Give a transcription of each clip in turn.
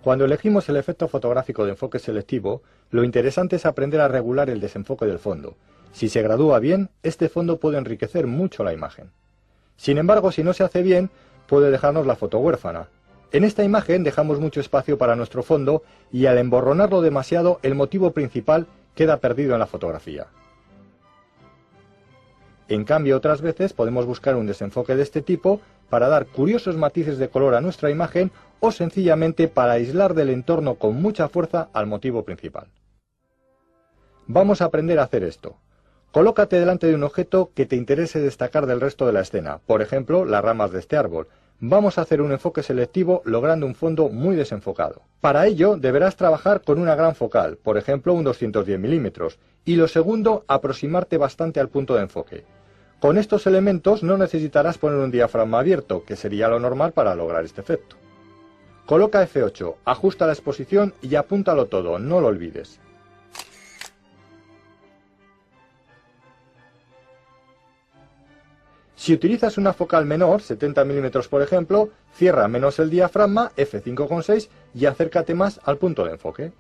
Cuando elegimos el efecto fotográfico de enfoque selectivo, lo interesante es aprender a regular el desenfoque del fondo. Si se gradúa bien, este fondo puede enriquecer mucho la imagen. Sin embargo, si no se hace bien, puede dejarnos la foto huérfana. En esta imagen dejamos mucho espacio para nuestro fondo y al emborronarlo demasiado, el motivo principal queda perdido en la fotografía. En cambio, otras veces podemos buscar un desenfoque de este tipo para dar curiosos matices de color a nuestra imagen o sencillamente para aislar del entorno con mucha fuerza al motivo principal. Vamos a aprender a hacer esto. Colócate delante de un objeto que te interese destacar del resto de la escena, por ejemplo, las ramas de este árbol. Vamos a hacer un enfoque selectivo logrando un fondo muy desenfocado. Para ello deberás trabajar con una gran focal, por ejemplo un 210 milímetros, y lo segundo, aproximarte bastante al punto de enfoque. Con estos elementos no necesitarás poner un diafragma abierto, que sería lo normal para lograr este efecto. Coloca F8, ajusta la exposición y apúntalo todo, no lo olvides. Si utilizas una focal menor, 70 milímetros por ejemplo, cierra menos el diafragma, F5,6 y acércate más al punto de enfoque.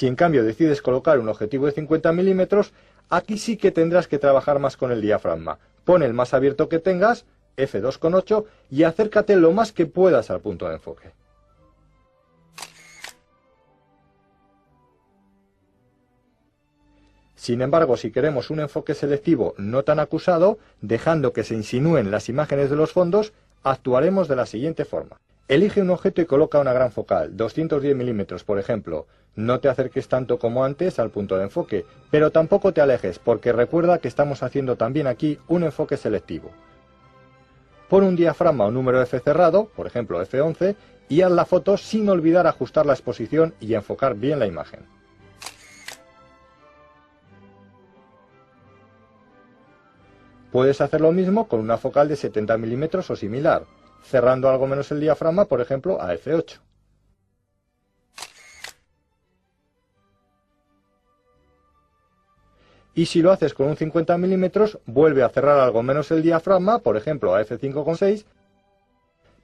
Si en cambio decides colocar un objetivo de 50 milímetros, aquí sí que tendrás que trabajar más con el diafragma. Pon el más abierto que tengas, F2,8, y acércate lo más que puedas al punto de enfoque. Sin embargo, si queremos un enfoque selectivo no tan acusado, dejando que se insinúen las imágenes de los fondos, actuaremos de la siguiente forma. Elige un objeto y coloca una gran focal, 210 milímetros por ejemplo. No te acerques tanto como antes al punto de enfoque, pero tampoco te alejes, porque recuerda que estamos haciendo también aquí un enfoque selectivo. Pon un diafragma o número F cerrado, por ejemplo F11, y haz la foto sin olvidar ajustar la exposición y enfocar bien la imagen. Puedes hacer lo mismo con una focal de 70 milímetros o similar, cerrando algo menos el diafragma, por ejemplo, a F8. Y si lo haces con un 50 milímetros, vuelve a cerrar algo menos el diafragma, por ejemplo, a F5,6,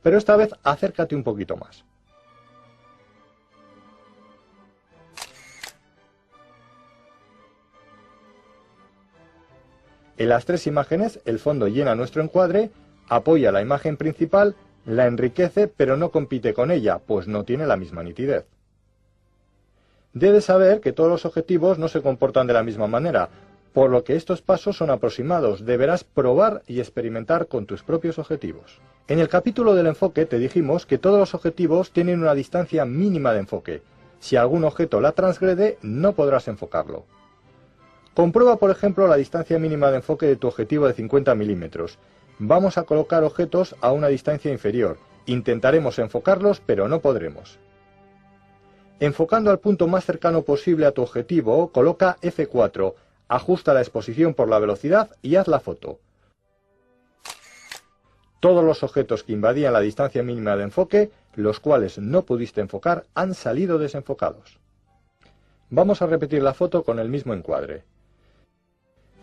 pero esta vez acércate un poquito más. En las tres imágenes, el fondo llena nuestro encuadre, apoya la imagen principal, la enriquece, pero no compite con ella, pues no tiene la misma nitidez. Debes saber que todos los objetivos no se comportan de la misma manera, por lo que estos pasos son aproximados. Deberás probar y experimentar con tus propios objetivos. En el capítulo del enfoque te dijimos que todos los objetivos tienen una distancia mínima de enfoque. Si algún objeto la transgrede, no podrás enfocarlo. Comprueba, por ejemplo, la distancia mínima de enfoque de tu objetivo de 50 milímetros. Vamos a colocar objetos a una distancia inferior. Intentaremos enfocarlos, pero no podremos. Enfocando al punto más cercano posible a tu objetivo, coloca F4, ajusta la exposición por la velocidad y haz la foto. Todos los objetos que invadían la distancia mínima de enfoque, los cuales no pudiste enfocar, han salido desenfocados. Vamos a repetir la foto con el mismo encuadre.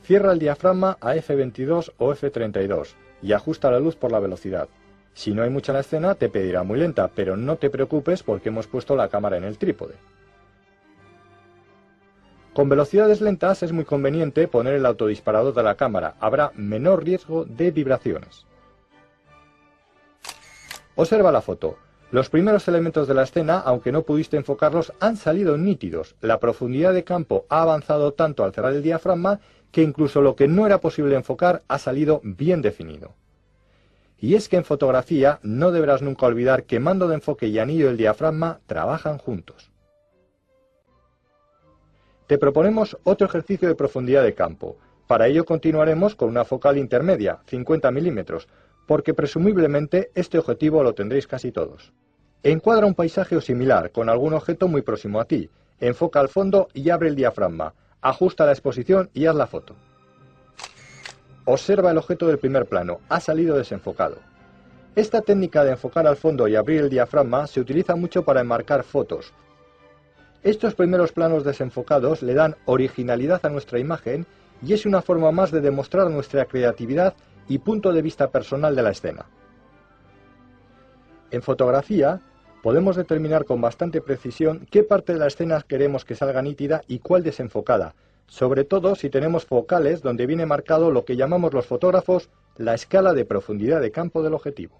Cierra el diafragma a F22 o F32 y ajusta la luz por la velocidad. Si no hay mucha en la escena, te pedirá muy lenta, pero no te preocupes porque hemos puesto la cámara en el trípode. Con velocidades lentas es muy conveniente poner el autodisparador de la cámara, habrá menor riesgo de vibraciones. Observa la foto. Los primeros elementos de la escena, aunque no pudiste enfocarlos, han salido nítidos. La profundidad de campo ha avanzado tanto al cerrar el diafragma que incluso lo que no era posible enfocar ha salido bien definido. Y es que en fotografía no deberás nunca olvidar que mando de enfoque y anillo del diafragma trabajan juntos. Te proponemos otro ejercicio de profundidad de campo. Para ello continuaremos con una focal intermedia, 50 milímetros, porque presumiblemente este objetivo lo tendréis casi todos. Encuadra un paisaje o similar con algún objeto muy próximo a ti. Enfoca al fondo y abre el diafragma. Ajusta la exposición y haz la foto. Observa el objeto del primer plano, ha salido desenfocado. Esta técnica de enfocar al fondo y abrir el diafragma se utiliza mucho para enmarcar fotos. Estos primeros planos desenfocados le dan originalidad a nuestra imagen y es una forma más de demostrar nuestra creatividad y punto de vista personal de la escena. En fotografía, podemos determinar con bastante precisión qué parte de la escena queremos que salga nítida y cuál desenfocada, sobre todo si tenemos focales donde viene marcado lo que llamamos los fotógrafos la escala de profundidad de campo del objetivo.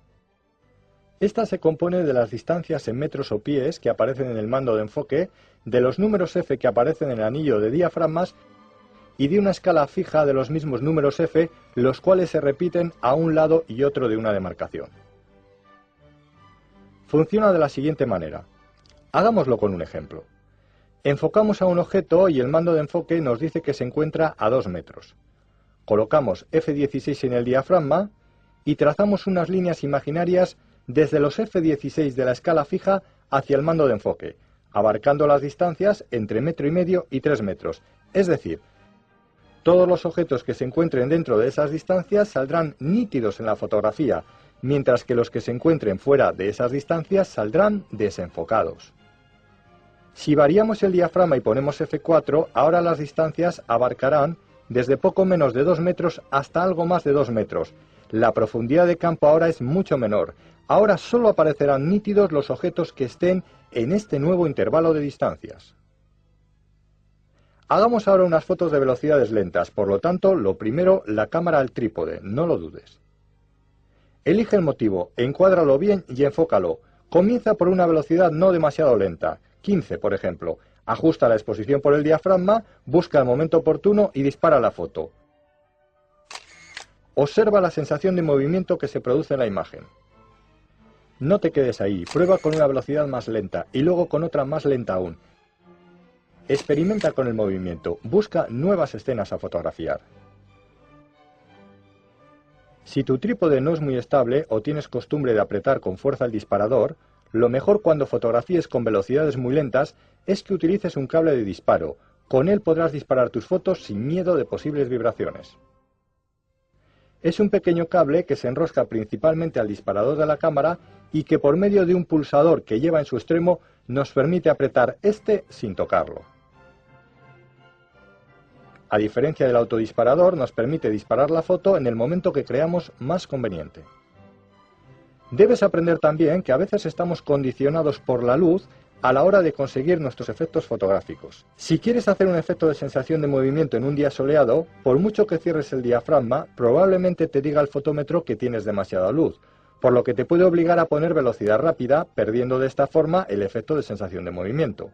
Esta se compone de las distancias en metros o pies que aparecen en el mando de enfoque, de los números F que aparecen en el anillo de diafragmas y de una escala fija de los mismos números F, los cuales se repiten a un lado y otro de una demarcación. Funciona de la siguiente manera. Hagámoslo con un ejemplo. Enfocamos a un objeto y el mando de enfoque nos dice que se encuentra a 2 metros. Colocamos F16 en el diafragma y trazamos unas líneas imaginarias desde los F16 de la escala fija hacia el mando de enfoque, abarcando las distancias entre 1,5 metros y 3 metros. Es decir, todos los objetos que se encuentren dentro de esas distancias saldrán nítidos en la fotografía, mientras que los que se encuentren fuera de esas distancias saldrán desenfocados. Si variamos el diafragma y ponemos F4, ahora las distancias abarcarán desde poco menos de 2 metros hasta algo más de 2 metros. La profundidad de campo ahora es mucho menor. Ahora solo aparecerán nítidos los objetos que estén en este nuevo intervalo de distancias. Hagamos ahora unas fotos de velocidades lentas, por lo tanto, lo primero, la cámara al trípode, no lo dudes. Elige el motivo, encuádralo bien y enfócalo. Comienza por una velocidad no demasiado lenta, 15 por ejemplo. Ajusta la exposición por el diafragma, busca el momento oportuno y dispara la foto. Observa la sensación de movimiento que se produce en la imagen. No te quedes ahí, prueba con una velocidad más lenta y luego con otra más lenta aún. Experimenta con el movimiento, busca nuevas escenas a fotografiar. Si tu trípode no es muy estable o tienes costumbre de apretar con fuerza el disparador, lo mejor cuando fotografíes con velocidades muy lentas es que utilices un cable de disparo. Con él podrás disparar tus fotos sin miedo de posibles vibraciones. Es un pequeño cable que se enrosca principalmente al disparador de la cámara y que por medio de un pulsador que lleva en su extremo nos permite apretar este sin tocarlo. A diferencia del autodisparador, nos permite disparar la foto en el momento que creamos más conveniente. Debes aprender también que a veces estamos condicionados por la luz a la hora de conseguir nuestros efectos fotográficos. Si quieres hacer un efecto de sensación de movimiento en un día soleado, por mucho que cierres el diafragma, probablemente te diga el fotómetro que tienes demasiada luz, por lo que te puede obligar a poner velocidad rápida, perdiendo de esta forma el efecto de sensación de movimiento.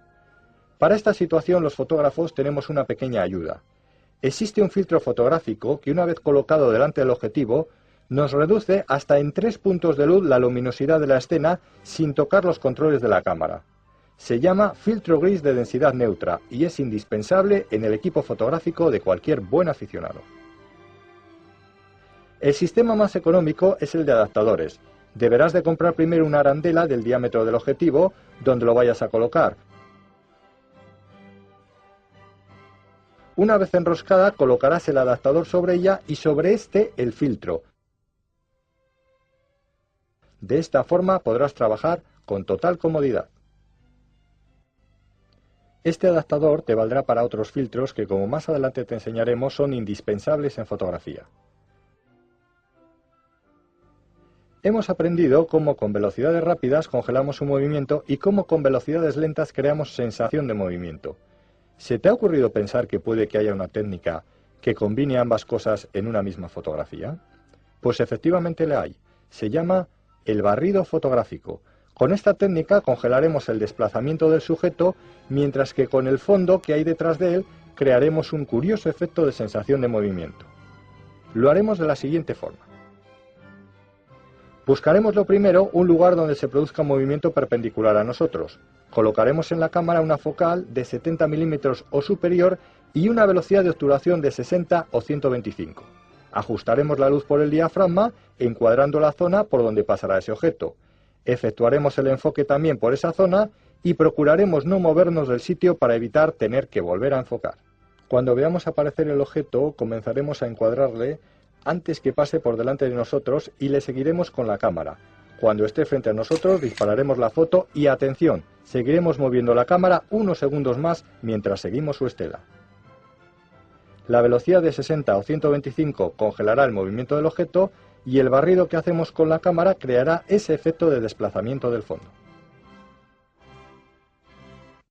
Para esta situación los fotógrafos tenemos una pequeña ayuda. Existe un filtro fotográfico que una vez colocado delante del objetivo nos reduce hasta en 3 puntos de luz la luminosidad de la escena sin tocar los controles de la cámara. Se llama filtro gris de densidad neutra y es indispensable en el equipo fotográfico de cualquier buen aficionado. El sistema más económico es el de adaptadores. Deberás de comprar primero una arandela del diámetro del objetivo donde lo vayas a colocar. Una vez enroscada, colocarás el adaptador sobre ella y sobre este el filtro. De esta forma podrás trabajar con total comodidad. Este adaptador te valdrá para otros filtros que, como más adelante te enseñaremos, son indispensables en fotografía. Hemos aprendido cómo con velocidades rápidas congelamos un movimiento y cómo con velocidades lentas creamos sensación de movimiento. ¿Se te ha ocurrido pensar que puede que haya una técnica que combine ambas cosas en una misma fotografía? Pues efectivamente la hay. Se llama el barrido fotográfico. Con esta técnica congelaremos el desplazamiento del sujeto, mientras que con el fondo que hay detrás de él crearemos un curioso efecto de sensación de movimiento. Lo haremos de la siguiente forma. Buscaremos lo primero un lugar donde se produzca un movimiento perpendicular a nosotros. Colocaremos en la cámara una focal de 70 milímetros o superior y una velocidad de obturación de 60 o 125. Ajustaremos la luz por el diafragma, encuadrando la zona por donde pasará ese objeto. Efectuaremos el enfoque también por esa zona y procuraremos no movernos del sitio para evitar tener que volver a enfocar. Cuando veamos aparecer el objeto, comenzaremos a encuadrarle antes que pase por delante de nosotros y le seguiremos con la cámara. Cuando esté frente a nosotros dispararemos la foto y atención, seguiremos moviendo la cámara unos segundos más mientras seguimos su estela. la velocidad de 60 o 125 congelará el movimiento del objeto y el barrido que hacemos con la cámara creará ese efecto de desplazamiento del fondo.